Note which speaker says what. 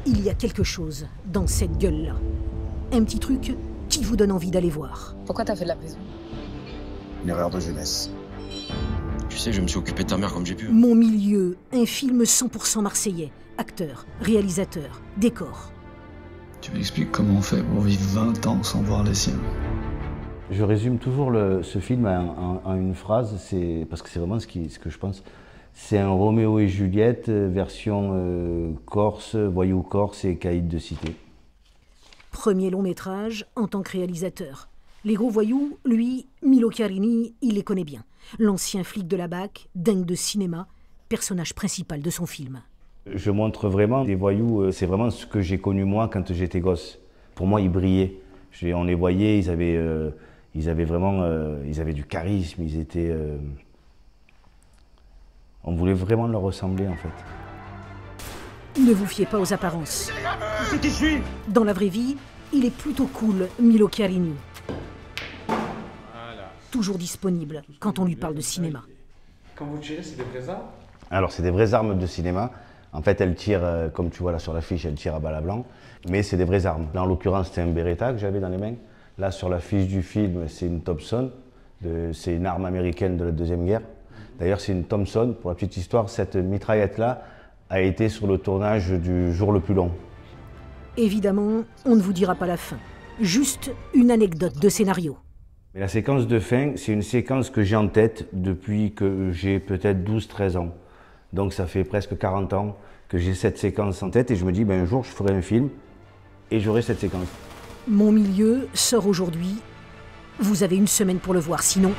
Speaker 1: Il y a quelque chose dans cette gueule-là. Un petit truc qui vous donne envie d'aller voir.
Speaker 2: Pourquoi t'as fait de la prison?
Speaker 3: Une erreur de jeunesse.
Speaker 4: Tu sais, je me suis occupé de ta mère comme j'ai pu.
Speaker 1: Mon milieu, un film 100% marseillais. Acteur, réalisateur, décor.
Speaker 5: Tu m'expliques comment on fait pour vivre 20 ans sans voir les siens?
Speaker 6: Je résume toujours ce film en une phrase, parce que c'est vraiment ce que je pense. C'est un Roméo et Juliette version corse, voyou corse et caïd de cité.
Speaker 1: Premier long métrage en tant que réalisateur. Les gros voyous, lui, Milo Chiarini, il les connaît bien. L'ancien flic de la BAC, dingue de cinéma, personnage principal de son film.
Speaker 6: Je montre vraiment des voyous, c'est vraiment ce que j'ai connu moi quand j'étais gosse. Pour moi, ils brillaient. On les voyait, ils avaient vraiment ils avaient du charisme, ils étaient... On voulait vraiment leur ressembler en fait.
Speaker 1: Ne vous fiez pas aux apparences. C'est qui je suis ? Dans la vraie vie, il est plutôt cool, Milo Chiarini. Voilà. Toujours disponible quand on lui parle de cinéma.
Speaker 7: Quand vous tirez, c'est des vraies armes?
Speaker 6: Alors c'est des vraies armes de cinéma. En fait, elle tire, comme tu vois là sur l'affiche, elle tire à balles à blanc. Mais c'est des vraies armes. Là, en l'occurrence, c'était un Beretta que j'avais dans les mains. Là, sur l'affiche du film, c'est une Thompson. C'est une arme américaine de la Deuxième Guerre. D'ailleurs, c'est une Thompson. Pour la petite histoire, cette mitraillette-là a été sur le tournage du Jour le plus long.
Speaker 1: Évidemment, on ne vous dira pas la fin. Juste une anecdote de scénario.
Speaker 6: Mais la séquence de fin, c'est une séquence que j'ai en tête depuis que j'ai peut-être 12-13 ans. Donc ça fait presque 40 ans que j'ai cette séquence en tête et je me dis, ben, un jour, je ferai un film et j'aurai cette séquence.
Speaker 1: Mon milieu sort aujourd'hui. Vous avez une semaine pour le voir, sinon...